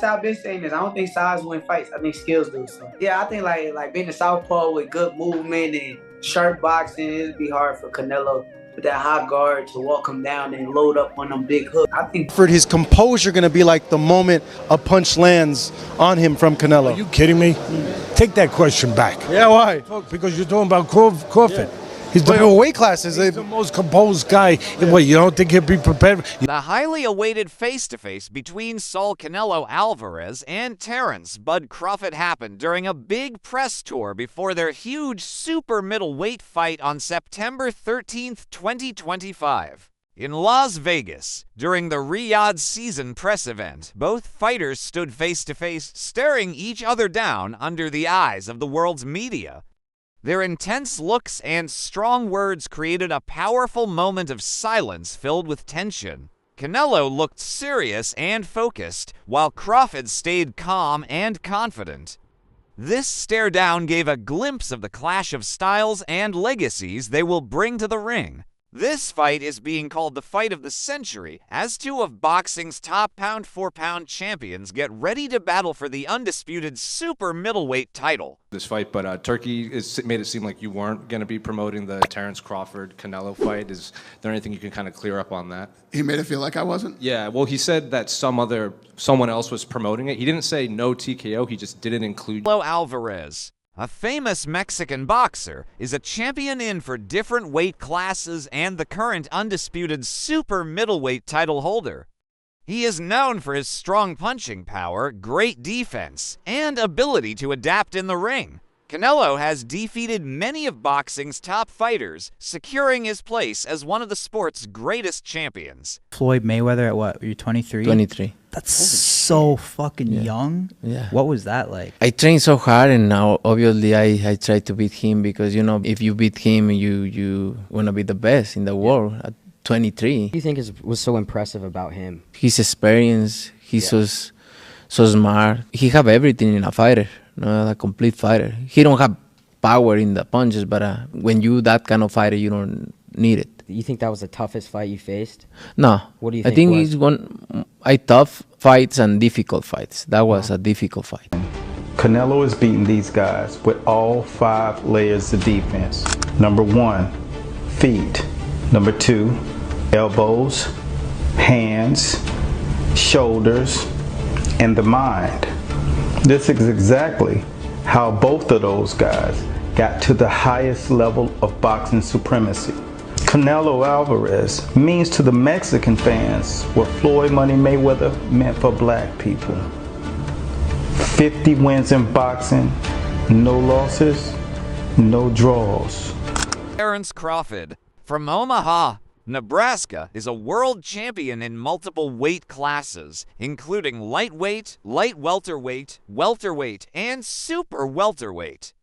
I've been saying this. I don't think size win fights. I think skills do. So yeah, I think like being a southpaw with good movement and sharp boxing, it'd be hard for Canelo with that high guard to walk him down and load up on them big hooks. I think for his composure going to be like the moment a punch lands on him from Canelo. Are you kidding me? Take that question back. Yeah, why? Because you're talking about Crawford. Yeah. He's the weight classes. He's the most composed guy. Yeah. What, you don't think he'll be prepared? The highly awaited face-to-face between Saul Canelo Alvarez and Terrence Bud Crawford happened during a big press tour before their huge super middleweight fight on September 13th, 2025. In Las Vegas, during the Riyadh season press event, both fighters stood face-to-face, staring each other down under the eyes of the world's media. Their intense looks and strong words created a powerful moment of silence filled with tension. Canelo looked serious and focused, while Crawford stayed calm and confident. This stare-down gave a glimpse of the clash of styles and legacies they will bring to the ring. This fight is being called the fight of the century, as two of boxing's top pound-for-pound champions get ready to battle for the undisputed super middleweight title. This fight, but Turkey made it seem like you weren't going to be promoting the Terrence Crawford-Canelo fight. Is there anything you can kind of clear up on that? He made it feel like I wasn't? Yeah, well, he said that someone else was promoting it. He didn't say no TKO, he just didn't include... Canelo Alvarez, a famous Mexican boxer, is a champion in for different weight classes and the current undisputed super middleweight title holder. He is known for his strong punching power, great defense, and ability to adapt in the ring. Canelo has defeated many of boxing's top fighters, securing his place as one of the sport's greatest champions. Floyd Mayweather at what? Were you 23? 23. That's so fucking young. Yeah. What was that like? I trained so hard, and now obviously I try to beat him because, you know, if you beat him, you want to be the best in the world at 23. What do you think was so impressive about him? His experience, he's so smart. He have everything in a fighter, you know, a complete fighter. He don't have power in the punches, but when you that kind of fighter, you don't need it. You think that was the toughest fight you faced? No. What do you think? I think it's tough fights and difficult fights. That was a difficult fight. Canelo is beating these guys with all 5 layers of defense. Number 1, feet. Number 2, elbows, hands, shoulders, and the mind. This is exactly how both of those guys got to the highest level of boxing supremacy. Canelo Alvarez means to the Mexican fans what Floyd Money Mayweather meant for black people. 50 wins in boxing, no losses, no draws. Terrence Crawford from Omaha, Nebraska, is a world champion in multiple weight classes, including lightweight, light welterweight, welterweight, and super welterweight.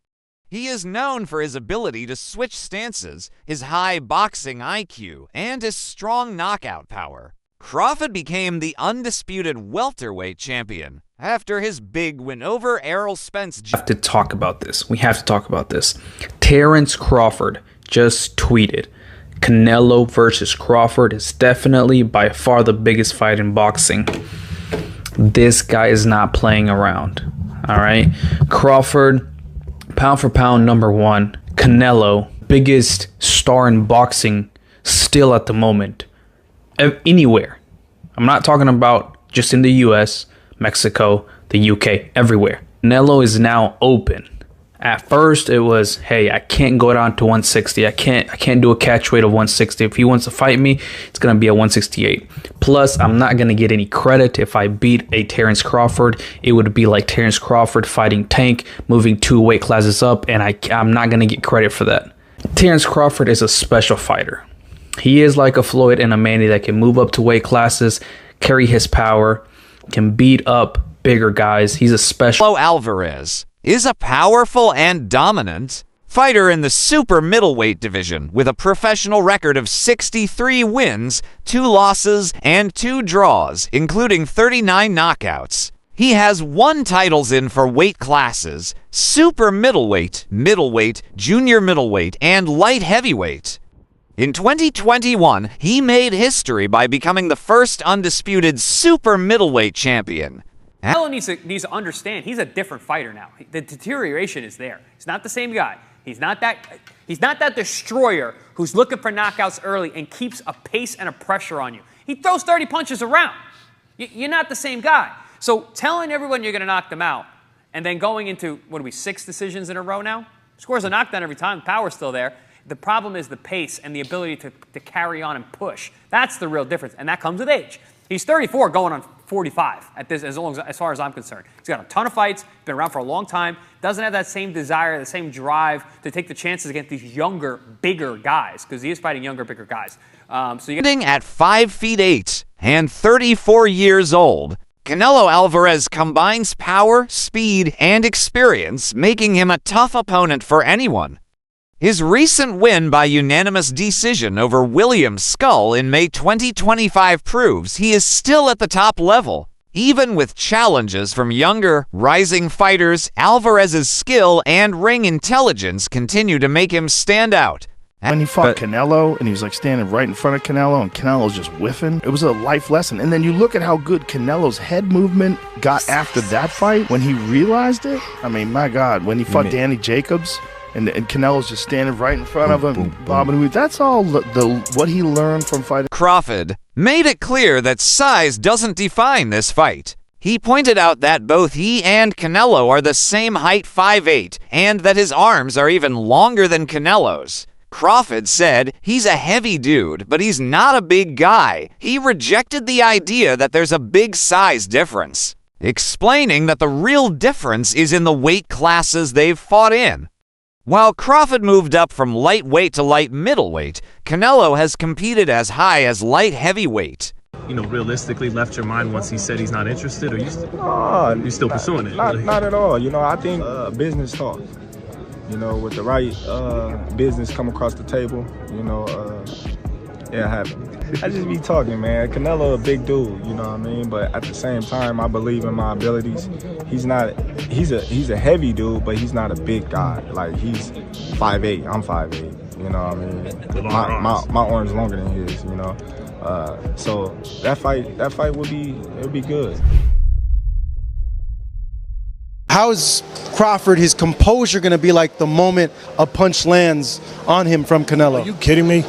He is known for his ability to switch stances, his high boxing IQ, and his strong knockout power. Crawford became the undisputed welterweight champion after his big win over Errol Spence. We have to talk about this. We have to talk about this. Terrence Crawford just tweeted, Canelo versus Crawford is definitely by far the biggest fight in boxing. This guy is not playing around. All right. Crawford, pound for pound, number 1. Canelo, biggest star in boxing still at the moment. Anywhere. I'm not talking about just in the US, Mexico, the UK, everywhere. Canelo is now open. At first it was, hey, I can't go down to 160. I can't do a catch weight of 160. If he wants to fight me, it's going to be at 168. Plus, I'm not going to get any credit if I beat a Terrence Crawford. It would be like Terrence Crawford fighting Tank, moving 2 weight classes up, and I'm not going to get credit for that. Terrence Crawford is a special fighter. He is like a Floyd and a Manny that can move up to weight classes, carry his power, can beat up bigger guys. He's a special. Alvarez is a powerful and dominant fighter in the super middleweight division with a professional record of 63 wins, 2 losses, and 2 draws, including 39 knockouts. He has won titles in for weight classes: super middleweight, middleweight, junior middleweight, and light heavyweight. In 2021, he made history by becoming the first undisputed super middleweight champion. Canelo needs to understand he's a different fighter now. The deterioration is there. He's not the same guy. He's not that destroyer who's looking for knockouts early and keeps a pace and a pressure on you. He throws 30 punches around. You're not the same guy. So telling everyone you're going to knock them out and then going into, 6 decisions in a row now? Scores a knockdown every time. Power's still there. The problem is the pace and the ability to carry on and push. That's the real difference, and that comes with age. He's 34 going on 45 at this, as far as I'm concerned. He's got a ton of fights, been around for a long time, doesn't have that same desire, the same drive to take the chances against these younger, bigger guys, because he is fighting younger, bigger guys. Standing at 5'8" and 34 years old, Canelo Alvarez combines power, speed, and experience, making him a tough opponent for anyone. His recent win by unanimous decision over William Skull in May 2025 proves he is still at the top level. Even with challenges from younger, rising fighters, Alvarez's skill and ring intelligence continue to make him stand out. When he fought Canelo and he was like standing right in front of Canelo and Canelo's just whiffing, it was a life lesson. And then you look at how good Canelo's head movement got after that fight when he realized it. I mean, my God, when he fought Danny Jacobs and Canelo's just standing right in front of him, bobbing and weaving. That's all what he learned from fighting. Crawford made it clear that size doesn't define this fight. He pointed out that both he and Canelo are the same height, 5'8", and that his arms are even longer than Canelo's. Crawford said he's a heavy dude, but he's not a big guy. He rejected the idea that there's a big size difference, explaining that the real difference is in the weight classes they've fought in. While Crawford moved up from lightweight to light middleweight, Canelo has competed as high as light heavyweight. Realistically left your mind once he said he's not interested, or you still pursuing it? Not at all. I think business talk. With the right business come across the table, it happens. I just be talking, man. Canelo a big dude, you know what I mean? But at the same time, I believe in my abilities. He's a heavy dude, but he's not a big guy. Like, he's 5'8", I'm 5'8", you know what I mean? My arm's longer than his, so that fight would be good. How is Crawford, his composure going to be like the moment a punch lands on him from Canelo? Are you kidding me?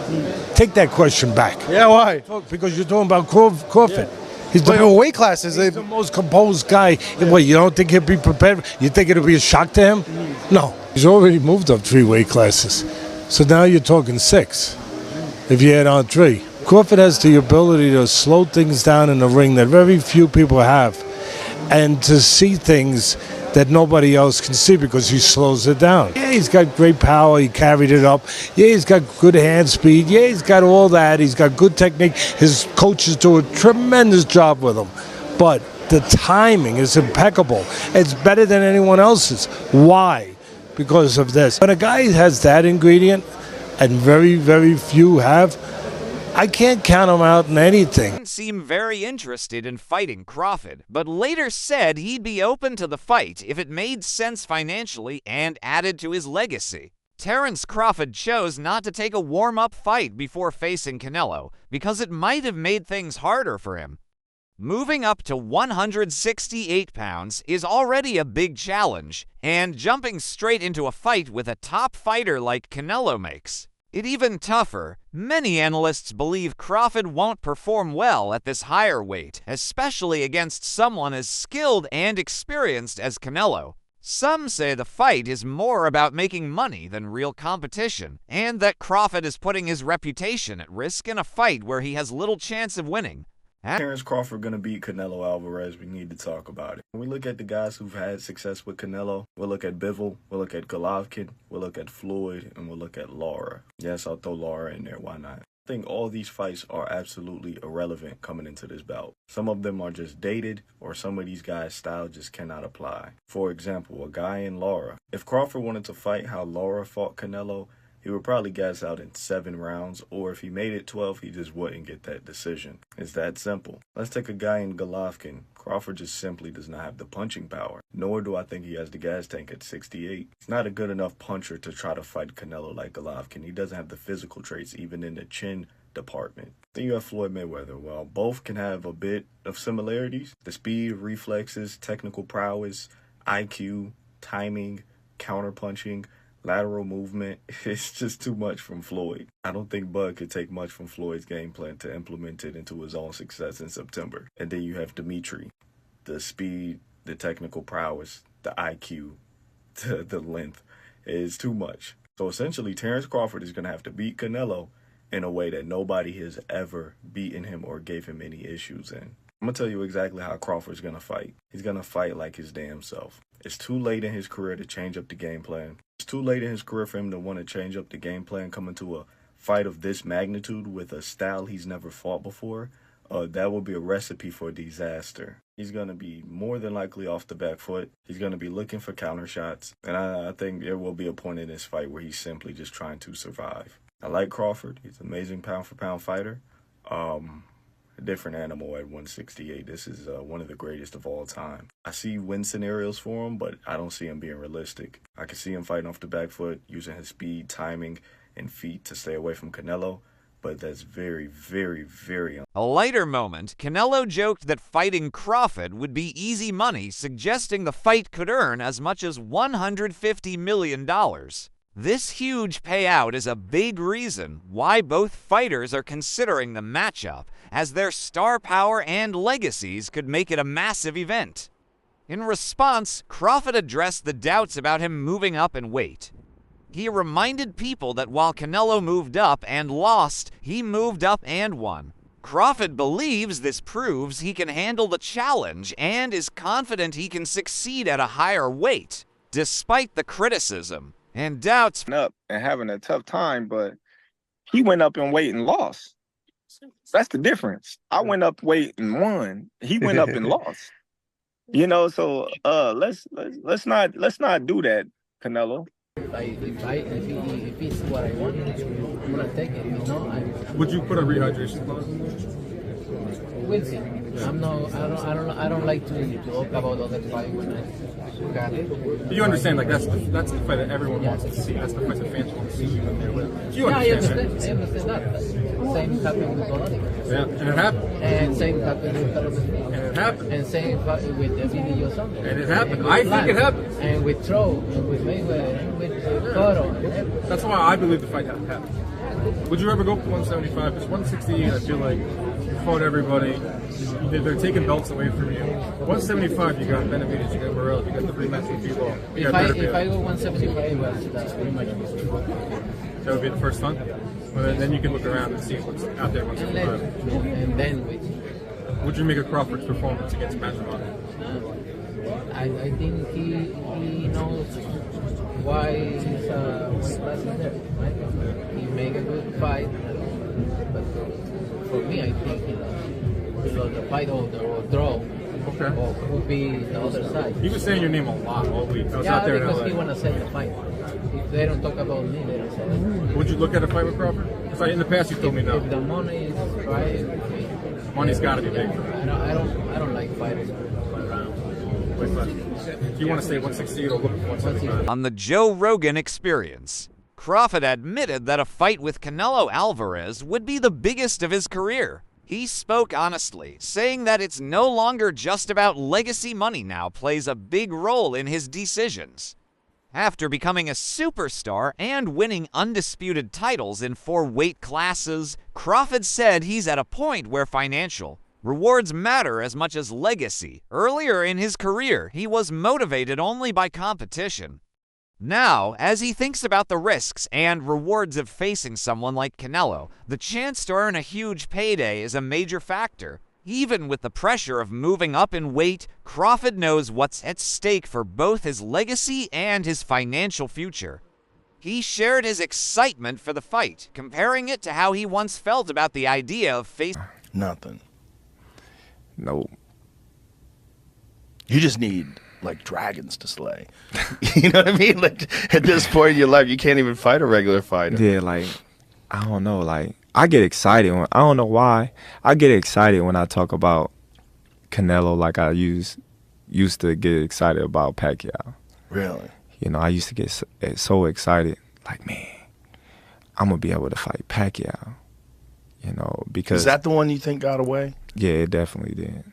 Take that question back. Yeah, why? Because you're talking about Crawford. Yeah. He's the weight classes. He's the most composed guy. What, you don't think he'll be prepared? You think it'll be a shock to him? No. He's already moved up 3 weight classes. So now you're talking 6 if you add on 3. Crawford has the ability to slow things down in the ring that very few people have, and to see things that nobody else can see because he slows it down. Yeah, he's got great power. He carried it up. Yeah, he's got good hand speed. Yeah, he's got all that. He's got good technique. His coaches do a tremendous job with him. But the timing is impeccable. It's better than anyone else's. Why? Because of this. When a guy has that ingredient, and very, very few have, I can't count him out in anything. Didn't seem very interested in fighting Crawford, but later said he'd be open to the fight if it made sense financially and added to his legacy. Terence Crawford chose not to take a warm-up fight before facing Canelo because it might have made things harder for him. Moving up to 168 pounds is already a big challenge, and jumping straight into a fight with a top fighter like Canelo makes it even tougher. Many analysts believe Crawford won't perform well at this higher weight, especially against someone as skilled and experienced as Canelo. Some say the fight is more about making money than real competition, and that Crawford is putting his reputation at risk in a fight where he has little chance of winning. Terence Crawford going to beat Canelo Alvarez? We need to talk about it. When we look at the guys who've had success with Canelo, we'll look at Bivol, we'll look at Golovkin, we'll look at Floyd, and we'll look at Lara. Yes, I'll throw Lara in there. Why not? I think all these fights are absolutely irrelevant coming into this bout. Some of them are just dated, or some of these guys' style just cannot apply. For example, a guy in Lara. If Crawford wanted to fight how Lara fought Canelo, he would probably gas out in 7 rounds, or if he made it 12, he just wouldn't get that decision. It's that simple. Let's take a guy in Golovkin. Crawford just simply does not have the punching power, nor do I think he has the gas tank at 68. He's not a good enough puncher to try to fight Canelo like Golovkin. He doesn't have the physical traits, even in the chin, department. Then you have Floyd Mayweather. Well, both can have a bit of similarities. The speed, reflexes, technical prowess, IQ, timing, counterpunching, lateral movement. It's just too much from Floyd. I don't think Bud could take much from Floyd's game plan to implement it into his own success in September. And then you have Dimitri. The speed, the technical prowess, the IQ, the length is too much. So essentially, Terrence Crawford is going to have to beat Canelo in a way that nobody has ever beaten him or gave him any issues in. I'm going to tell you exactly how Crawford's going to fight. He's going to fight like his damn self. It's too late in his career to change up the game plan. It's too late in his career for him to want to change up the game plan, come into a fight of this magnitude with a style he's never fought before. That will be a recipe for disaster. He's going to be more than likely off the back foot. He's going to be looking for counter shots. And I think there will be a point in this fight where he's simply just trying to survive. I like Crawford. He's an amazing pound-for-pound fighter. A different animal at 168. This is one of the greatest of all time. I see win scenarios for him, but I don't see him being realistic. I can see him fighting off the back foot, using his speed, timing, and feet to stay away from Canelo. But that's very, very, very... A lighter moment, Canelo joked that fighting Crawford would be easy money, suggesting the fight could earn as much as $150 million. This huge payout is a big reason why both fighters are considering the matchup, as their star power and legacies could make it a massive event. In response, Crawford addressed the doubts about him moving up in weight. He reminded people that while Canelo moved up and lost, he moved up and won. Crawford believes this proves he can handle the challenge and is confident he can succeed at a higher weight, despite the criticism and doubts. Up and having a tough time, but he went up in weight and lost. That's the difference. I went up weight and won. He went up and lost. You know, so let's not do that, Canelo. If it's what I want, I'm gonna take it. You know, Would you put a rehydration clause? We'll see. I don't like to talk about other fight when I got it. You understand, like that's the fight that everyone wants to see. That's the fight that fans want to see you in there with. You understand? I understand that. Same happened with Bologna. Yeah, and it happened. And same happened with Carlos. And it happened. And same with Emilio Sanders. And it happened. I think it happened. And with Troll, and with Mayweather, and with Cotto. That's why I believe the fight happened. Would you ever go up to 175? Because 168, I feel like you fought everybody. They're taking belts away from you. 175, you got Benavidez, you got Barrios, you got the rematch with Pilo. If I go 175, that's pretty much that would be the first one. Well, then you can look around and see what's out there. 175. And then wait. Would you make a Crawford's performance against Manchester? I think he knows why he's there. He make a good fight, but for me, I think he lost the fight or draw. Okay. Or would be the other side. He was saying your name a lot all week. I was out there because in LA. he want to sell the fight. If they don't talk about me, they don't sell it. Would you look at a fight with Crawford? Because in the past you told me no. If the money is right, money's got to be big. I don't like fighters around. If you want to stay 160, you'll look at 175. On the Joe Rogan Experience, Crawford admitted that a fight with Canelo Alvarez would be the biggest of his career. He spoke honestly, saying that it's no longer just about legacy. Money now plays a big role in his decisions. After becoming a superstar and winning undisputed titles in 4 weight classes, Crawford said he's at a point where financial rewards matter as much as legacy. Earlier in his career, he was motivated only by competition. Now, as he thinks about the risks and rewards of facing someone like Canelo, the chance to earn a huge payday is a major factor. Even with the pressure of moving up in weight, Crawford knows what's at stake for both his legacy and his financial future. He shared his excitement for the fight, comparing it to how he once felt about the idea of facing... Nothing. Nope. You just need, like, dragons to slay. You know what I mean? Like, at this point in your life, you can't even fight a regular fighter. Yeah, like, I don't know, like, I get excited when, I don't know why, I get excited when I talk about Canelo like I used to get excited about Pacquiao. Really? You know, I used to get so excited, like, man, I'm going to be able to fight Pacquiao. You know, because Is that the one you think got away? Yeah, it definitely did.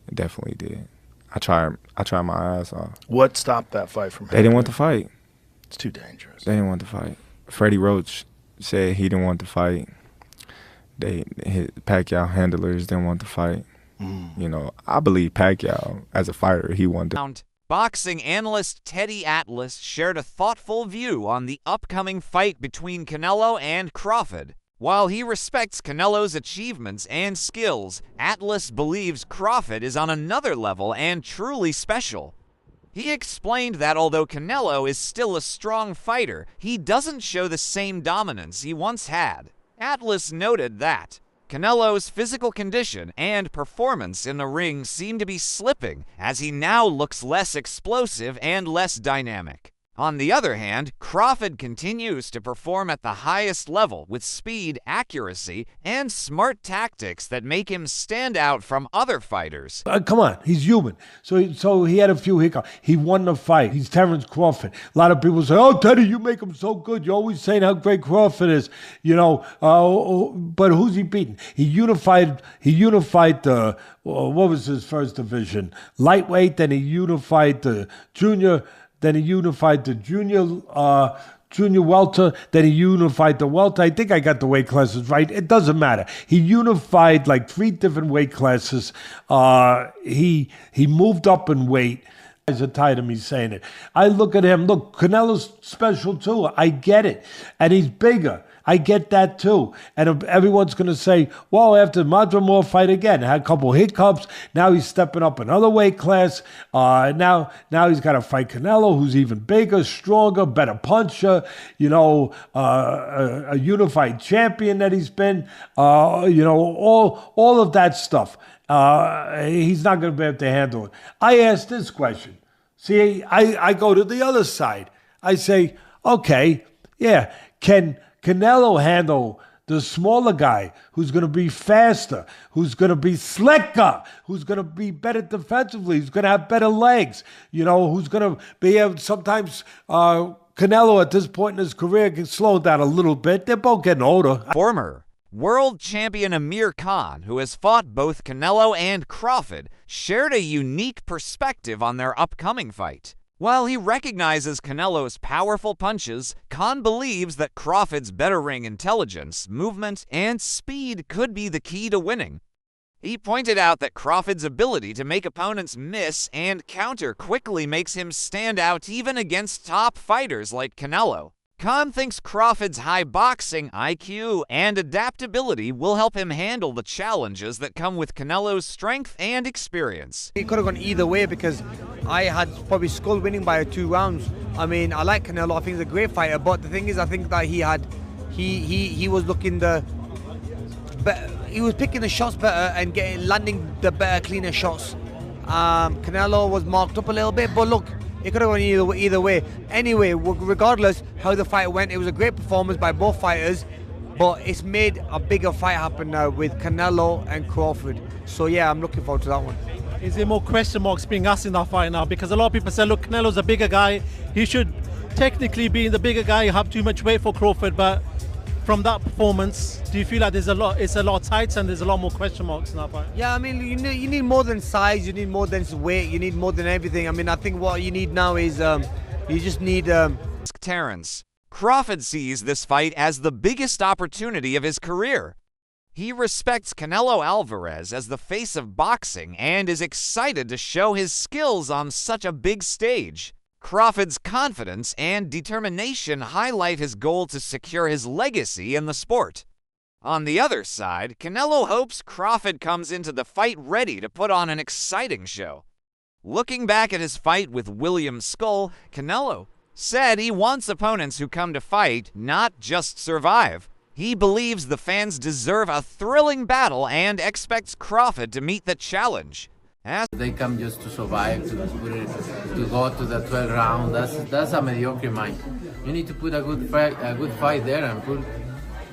It definitely did. I tried my ass off. What stopped that fight from happening? They didn't want to fight. It's too dangerous. They didn't want to fight. Freddie Roach said he didn't want to fight. His Pacquiao handlers didn't want to fight. You know, I believe Pacquiao, as a fighter, he wanted to. Boxing analyst Teddy Atlas shared a thoughtful view on the upcoming fight between Canelo and Crawford. While he respects Canelo's achievements and skills, Atlas believes Crawford is on another level and truly special. He explained that although Canelo is still a strong fighter, he doesn't show the same dominance he once had. Atlas noted that Canelo's physical condition and performance in the ring seem to be slipping as he now looks less explosive and less dynamic. On the other hand, Crawford continues to perform at the highest level with speed, accuracy, and smart tactics that make him stand out from other fighters. Come on, he's human. So he had a few hiccups. He won the fight. He's Terrence Crawford. A lot of people say, "Oh, Teddy, you make him so good. You're always saying how great Crawford is." You know, but who's he beating? He unified the what was his first division? Lightweight. Then he unified the junior. Then he unified the junior welter. Then he unified the welter. I think I got the weight classes right. It doesn't matter. He unified like 3 different weight classes. He moved up in weight. Guys are tired of me saying it. I look at him. Look, Canelo's special too. I get it. And he's bigger. I get that too. And everyone's going to say, well, after Madrimov fight again, had a couple hiccups. Now he's stepping up another weight class. Now he's got to fight Canelo, who's even bigger, stronger, better puncher. You know, a unified champion that he's been. You know, all of that stuff. He's not going to be able to handle it. I asked this question. See, I go to the other side. I say, okay, yeah, can Canelo handle the smaller guy who's going to be faster, who's going to be slicker, who's going to be better defensively, who's going to have better legs, you know, who's going to be able sometimes Canelo at this point in his career can slow down a little bit. They're both getting older. Former world champion Amir Khan, who has fought both Canelo and Crawford, shared a unique perspective on their upcoming fight. While he recognizes Canelo's powerful punches, Khan believes that Crawford's better ring intelligence, movement, and speed could be the key to winning. He pointed out that Crawford's ability to make opponents miss and counter quickly makes him stand out even against top fighters like Canelo. Khan thinks Crawford's high boxing IQ and adaptability will help him handle the challenges that come with Canelo's strength and experience. It could have gone either way because I had probably Skull winning by 2 rounds. I mean, I like Canelo. I think he's a great fighter, but the thing is, I think that he was looking he was picking the shots better and landing the better, cleaner shots. Canelo was marked up a little bit, but look, it could have gone either way. Anyway, regardless how the fight went, it was a great performance by both fighters, but it's made a bigger fight happen now with Canelo and Crawford. So yeah, I'm looking forward to that one. Is there more question marks being asked in that fight now? Because a lot of people say, look, Canelo's a bigger guy. He should technically be the bigger guy, have too much weight for Crawford, but from that performance, do you feel like it's a lot tight and there's a lot more question marks in that fight? Yeah, I mean, you need more than size, you need more than weight, you need more than everything. I mean, I think what you need now is you just need... Terrence. Crawford sees this fight as the biggest opportunity of his career. He respects Canelo Alvarez as the face of boxing and is excited to show his skills on such a big stage. Crawford's confidence and determination highlight his goal to secure his legacy in the sport. On the other side, Canelo hopes Crawford comes into the fight ready to put on an exciting show. Looking back at his fight with William Skull, Canelo said he wants opponents who come to fight, not just survive. He believes the fans deserve a thrilling battle and expects Crawford to meet the challenge. They come just to survive, to go to the 12th round. That's a mediocre mind. You need to put a good fight there and put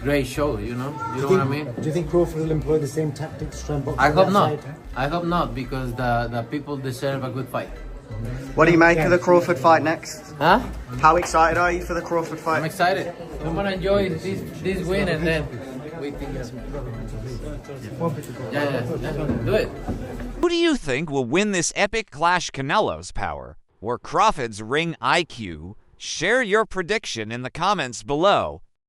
great show. You know what I mean? Do you think Crawford will employ the same tactics to try and box? I hope not. I hope not, because the people deserve a good fight. What do you make of the Crawford fight next? Huh? How excited are you for the Crawford fight? I'm excited. I'm gonna enjoy this win and then Do it. Who do you think will win this epic clash? Canelo's power or Crawford's ring IQ? Share your prediction in the comments below.